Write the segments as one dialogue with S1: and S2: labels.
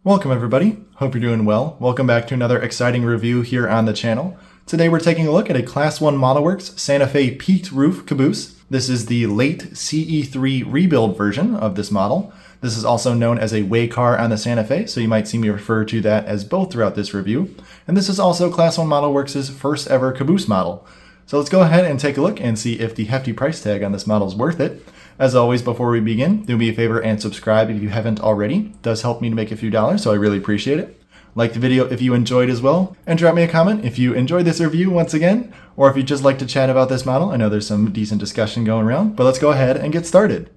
S1: Welcome everybody, hope you're doing well. Welcome back to another exciting review here on the channel. Today we're taking a look at a Class 1 modelworks Santa Fe Peaked Roof Caboose. This is the late CE-3 rebuild version of this model. This is also known as a Waycar on the Santa Fe, so you might see me refer to that as both throughout this review. And this is also Class 1 modelworks' first ever caboose model. So let's go ahead and take a look and see if the hefty price tag on this model is worth it. As always, before we begin, do me a favor and subscribe if you haven't already. It does help me to make a few dollars, so I really appreciate it. Like the video if you enjoyed as well, and drop me a comment if you enjoyed this review once again, or if you'd just like to chat about this model. I know there's some decent discussion going around, but let's go ahead and get started.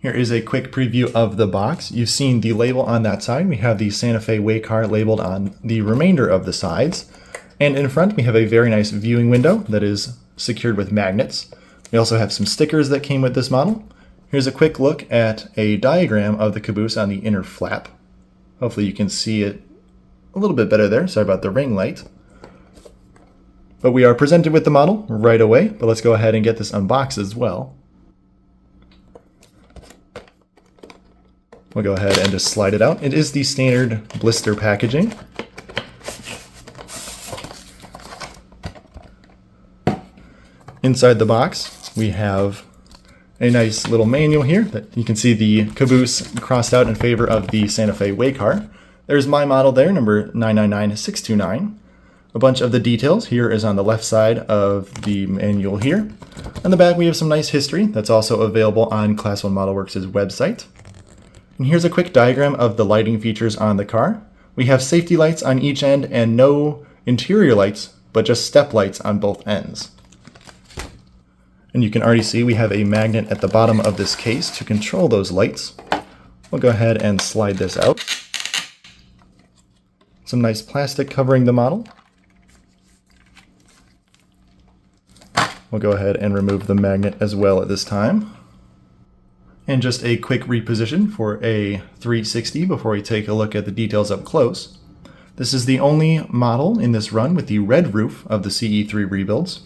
S1: Here is a quick preview of the box. You've seen the label on that side. We have the Santa Fe Waycar labeled on the remainder of the sides. And in front, we have a very nice viewing window that is secured with magnets. We also have some stickers that came with this model. Here's a quick look at a diagram of the caboose on the inner flap. Hopefully you can see it a little bit better there. Sorry about the ring light. But we are presented with the model right away, but let's go ahead and get this unboxed as well. We'll go ahead and just slide it out. It is the standard blister packaging. Inside the box, we have a nice little manual here that you can see the caboose crossed out in favor of the Santa Fe Waycar. There's my model there, number 999629. A bunch of the details here is on the left side of the manual here. On the back we have some nice history that's also available on Class 1 modelworks' website. And here's a quick diagram of the lighting features on the car. We have safety lights on each end and no interior lights, but just step lights on both ends. And you can already see we have a magnet at the bottom of this case to control those lights. We'll go ahead and slide this out. Some nice plastic covering the model. We'll go ahead and remove the magnet as well at this time. And just a quick reposition for a 360 before we take a look at the details up close. This is the only model in this run with the red roof of the CE-3 rebuilds.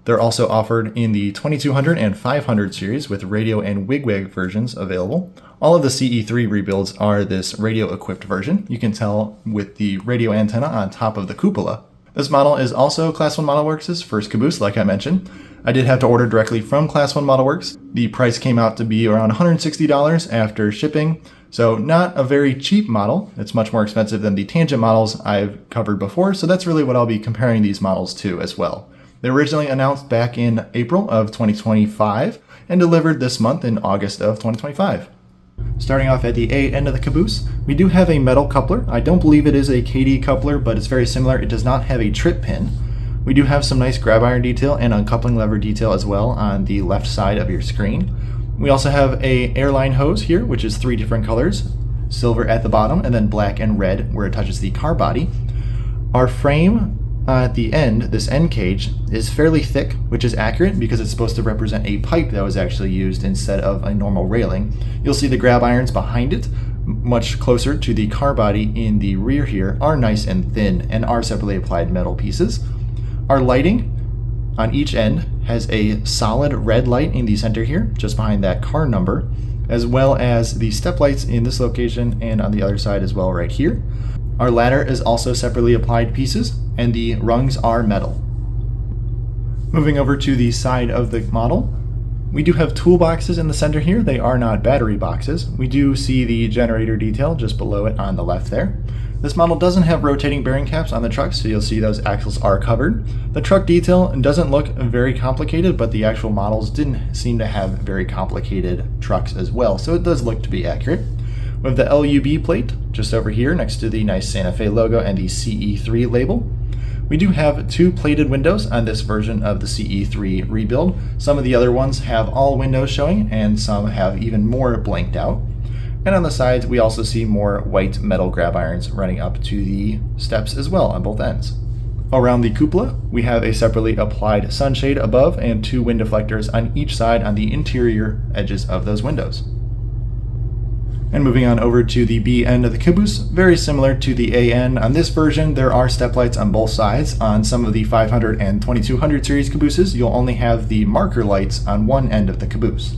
S1: They're also offered in the 2200 and 500 series with radio and wigwag versions available. All of the CE-3 rebuilds are this radio-equipped version. You can tell with the radio antenna on top of the cupola. This model is also Class 1 modelworks' first caboose, like I mentioned. I did have to order directly from Class 1 modelworks. The price came out to be around $160 after shipping, so not a very cheap model. It's much more expensive than the tangent models I've covered before, so that's really what I'll be comparing these models to as well. They were originally announced back in April of 2025 and delivered this month in August of 2025. Starting off at the A end of the caboose, we do have a metal coupler. I don't believe it is a KD coupler, but it's very similar. It does not have a trip pin. We do have some nice grab iron detail and uncoupling lever detail as well on the left side of your screen. We also have a airline hose here, which is 3 different colors, silver at the bottom and then black and red where it touches the car body. Our frame at the end, this end cage, is fairly thick, which is accurate because it's supposed to represent a pipe that was actually used instead of a normal railing. You'll see the grab irons behind it, much closer to the car body in the rear here, are nice and thin and are separately applied metal pieces. Our lighting on each end has a solid red light in the center here, just behind that car number, as well as the step lights in this location and on the other side as well right here. Our ladder is also separately applied pieces, and the rungs are metal. Moving over to the side of the model, we do have toolboxes in the center here. They are not battery boxes. We do see the generator detail just below it on the left there. This model doesn't have rotating bearing caps on the truck, so you'll see those axles are covered. The truck detail doesn't look very complicated, but the actual models didn't seem to have very complicated trucks as well, so it does look to be accurate. We have the LUB plate just over here next to the nice Santa Fe logo and the CE-3 label. We do have 2 plated windows on this version of the CE-3 rebuild. Some of the other ones have all windows showing and some have even more blanked out. And on the sides we also see more white metal grab irons running up to the steps as well on both ends. Around the cupola we have a separately applied sunshade above and 2 wind deflectors on each side on the interior edges of those windows. And moving on over to the B end of the caboose, very similar to the A end. On this version, there are step lights on both sides. On some of the 500 and 2200 series cabooses, you'll only have the marker lights on one end of the caboose.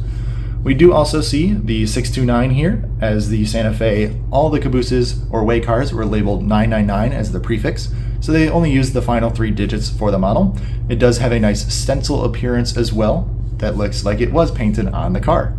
S1: We do also see the 629 here as the Santa Fe. All the cabooses or Waycars were labeled 999 as the prefix, so they only used the final 3 digits for the model. It does have a nice stencil appearance as well that looks like it was painted on the car.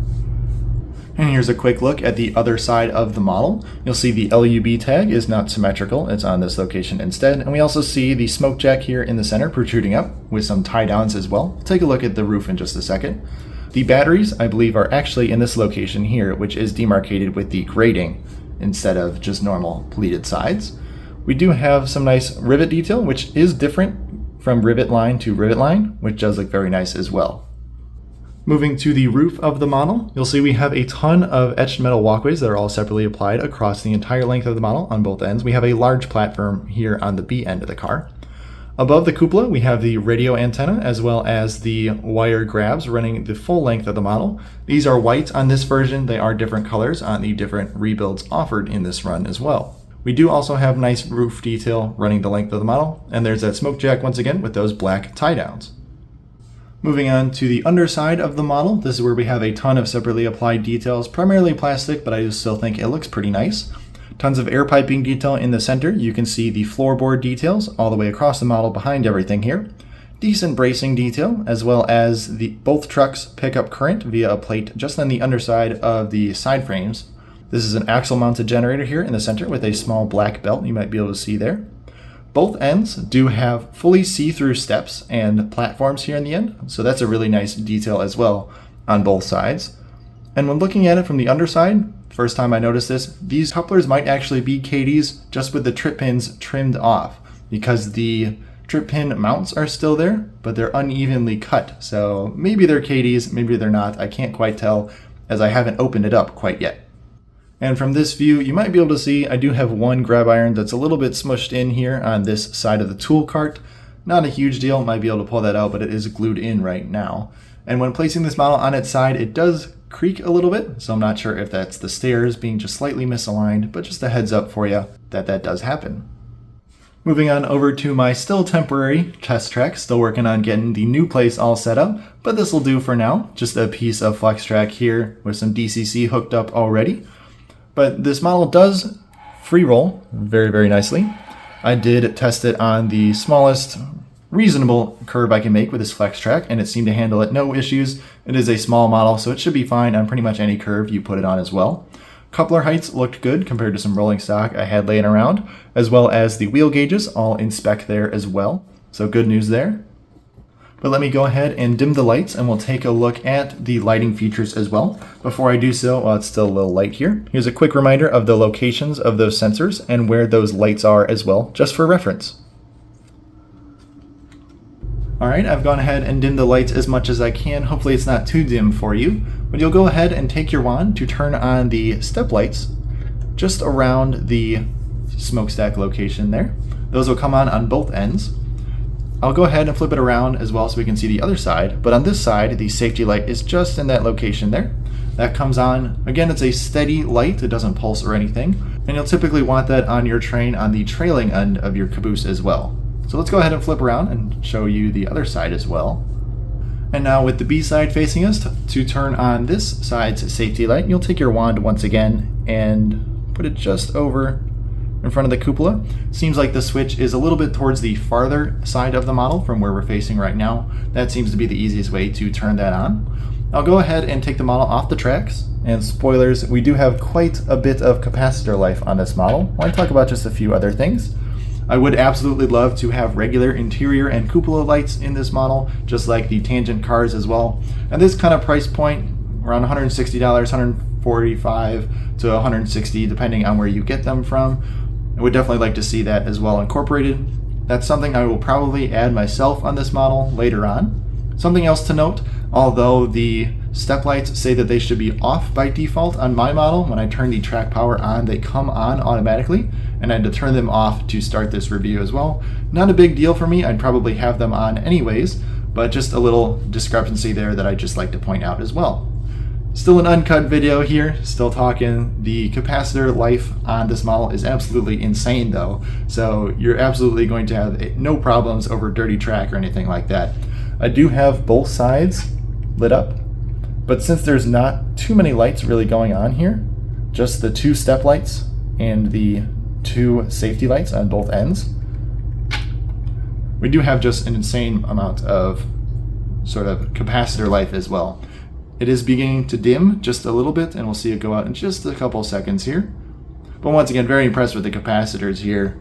S1: And here's a quick look at the other side of the model. You'll see the LUB tag is not symmetrical, it's on this location instead. And we also see the smoke jack here in the center protruding up with some tie downs as well. We'll take a look at the roof in just a second. The batteries, I believe, are actually in this location here, which is demarcated with the grating instead of just normal pleated sides. We do have some nice rivet detail, which is different from rivet line to rivet line, which does look very nice as well. Moving to the roof of the model, you'll see we have a ton of etched metal walkways that are all separately applied across the entire length of the model on both ends. We have a large platform here on the B end of the car. Above the cupola, we have the radio antenna as well as the wire grabs running the full length of the model. These are white on this version. They are different colors on the different rebuilds offered in this run as well. We do also have nice roof detail running the length of the model, and there's that smoke jack once again with those black tie downs. Moving on to the underside of the model, this is where we have a ton of separately applied details, primarily plastic, but I still think it looks pretty nice. Tons of air piping detail in the center. You can see the floorboard details all the way across the model behind everything here. Decent bracing detail, as well as both trucks pick up current via a plate just on the underside of the side frames. This is an axle mounted generator here in the center with a small black belt you might be able to see there. Both ends do have fully see-through steps and platforms here in the end, so that's a really nice detail as well on both sides. And when looking at it from the underside, first time I noticed this, these couplers might actually be KDs just with the trip pins trimmed off because the trip pin mounts are still there, but they're unevenly cut. So maybe they're KDs, maybe they're not. I can't quite tell as I haven't opened it up quite yet. And from this view, you might be able to see I do have one grab iron that's a little bit smushed in here on this side of the tool cart. Not a huge deal, might be able to pull that out, but it is glued in right now. And when placing this model on its side, it does creak a little bit, so I'm not sure if that's the stairs being just slightly misaligned, but just a heads up for you that that does happen. Moving on over to my still temporary test track, still working on getting the new place all set up, but this will do for now. Just a piece of flex track here with some DCC hooked up already. But this model does free roll very, very nicely. I did test it on the smallest reasonable curve I can make with this flex track, and it seemed to handle it no issues. It is a small model, so it should be fine on pretty much any curve you put it on as well. Coupler heights looked good compared to some rolling stock I had laying around, as well as the wheel gauges all in spec there as well. So good news there. But let me go ahead and dim the lights and we'll take a look at the lighting features as well. Before I do so, while it's still a little light here, here's a quick reminder of the locations of those sensors and where those lights are as well, just for reference. Alright, I've gone ahead and dimmed the lights as much as I can. Hopefully it's not too dim for you. But you'll go ahead and take your wand to turn on the step lights just around the smokestack location there. Those will come on both ends. I'll go ahead and flip it around as well so we can see the other side, but on this side, the safety light is just in that location there. That comes on, again, it's a steady light, it doesn't pulse or anything, and you'll typically want that on your train on the trailing end of your caboose as well. So let's go ahead and flip around and show you the other side as well. And now with the B side facing us, to turn on this side's safety light, you'll take your wand once again and put it just over in front of the cupola. Seems like the switch is a little bit towards the farther side of the model from where we're facing right now. That seems to be the easiest way to turn that on. I'll go ahead and take the model off the tracks. And spoilers, we do have quite a bit of capacitor life on this model. I want to talk about just a few other things. I would absolutely love to have regular interior and cupola lights in this model, just like the tangent cars as well. At this kind of price point, around $160, $145 to $160, depending on where you get them from. I would definitely like to see that as well incorporated. That's something I will probably add myself on this model later on. Something else to note, although the step lights say that they should be off by default on my model, when I turn the track power on, they come on automatically, and I had to turn them off to start this review as well. Not a big deal for me, I'd probably have them on anyways, but just a little discrepancy there that I'd just like to point out as well. Still an uncut video here, still talking. The capacitor life on this model is absolutely insane though, so you're absolutely going to have no problems over dirty track or anything like that. I do have both sides lit up, But since there's not too many lights really going on here, just the 2 step lights and the 2 safety lights on both ends, we do have just an insane amount of sort of capacitor life as well. It is beginning to dim just a little bit, and we'll see it go out in just a couple seconds here. But once again, very impressed with the capacitors here.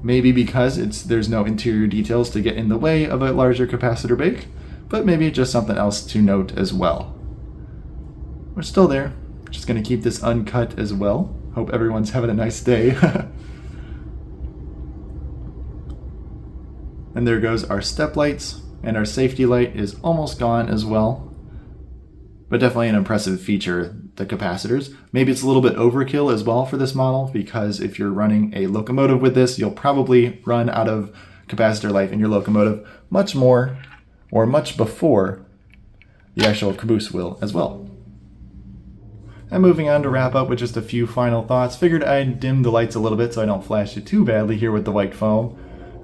S1: Maybe because there's no interior details to get in the way of a larger capacitor bake, but maybe just something else to note as well. We're still there. Just going to keep this uncut as well. Hope everyone's having a nice day. And there goes our step lights, and our safety light is almost gone as well. But definitely an impressive feature, the capacitors. Maybe it's a little bit overkill as well for this model, because if you're running a locomotive with this, you'll probably run out of capacitor life in your locomotive much more or much before the actual caboose will as well. And moving on to wrap up with just a few final thoughts, figured I'd dim the lights a little bit so I don't flash it too badly here with the white foam.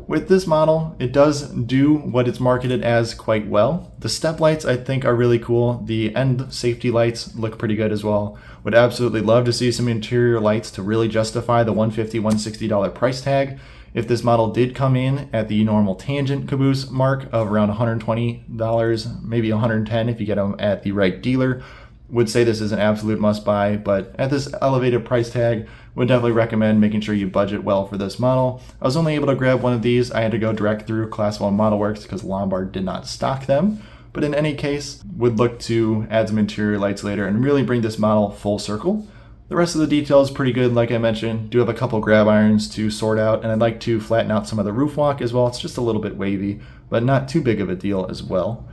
S1: With this model, it does do what it's marketed as quite well. The step lights I think are really cool. The end safety lights look pretty good as well. Would absolutely love to see some interior lights to really justify the $150, $160 price tag. If this model did come in at the normal tangent caboose mark of around $120, maybe $110 if you get them at the right dealer, would say this is an absolute must buy, but at this elevated price tag, would definitely recommend making sure you budget well for this model. I was only able to grab one of these. I had to go direct through ClassoneModelworks because Lombard did not stock them. But in any case, would look to add some interior lights later and really bring this model full circle. The rest of the detail is pretty good, like I mentioned. Do have a couple grab irons to sort out, and I'd like to flatten out some of the roof walk as well. It's just a little bit wavy, but not too big of a deal as well.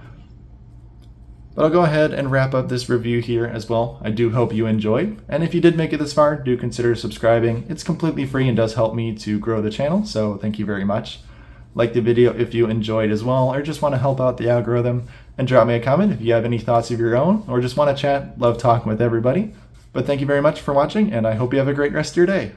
S1: But I'll go ahead and wrap up this review here as well. I do hope you enjoyed, and if you did make it this far, do consider subscribing. It's completely free and does help me to grow the channel, so thank you very much. Like the video if you enjoyed as well, or just want to help out the algorithm, and drop me a comment if you have any thoughts of your own, or just want to chat. Love talking with everybody. But thank you very much for watching, and I hope you have a great rest of your day.